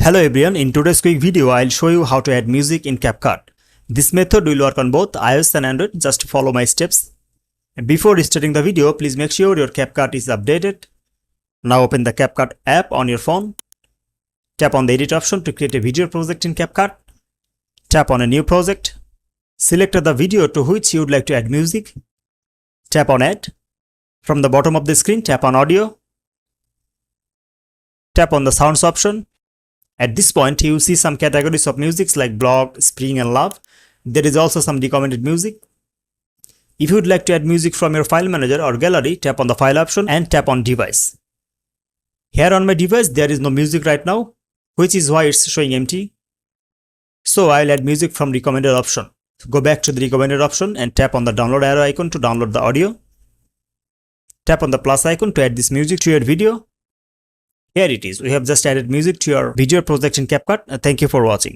Hello everyone, in today's quick video I'll show you how to add music in CapCut. This method will work on both iOS and Android. Just follow my steps. Before starting the video, please make sure your CapCut is updated. Now open the CapCut app on your phone. Tap on the edit option to create a video project in CapCut. Tap on a new project. Select the video to which you would like to add music. Tap on add. From the bottom of the screen, tap on audio. Tap on the sounds option. At this point, you see some categories of music like block, spring and love. There is also some recommended music. If you would like to add music from your file manager or gallery, tap on the file option and tap on device. Here on my device, there is no music right now, which is why it's showing empty. So I'll add music from recommended option. Go back to the recommended option and tap on the download arrow icon to download the audio. Tap on the plus icon to add this music to your video. Here it is. We have just added music to your video project in CapCut. Thank you for watching.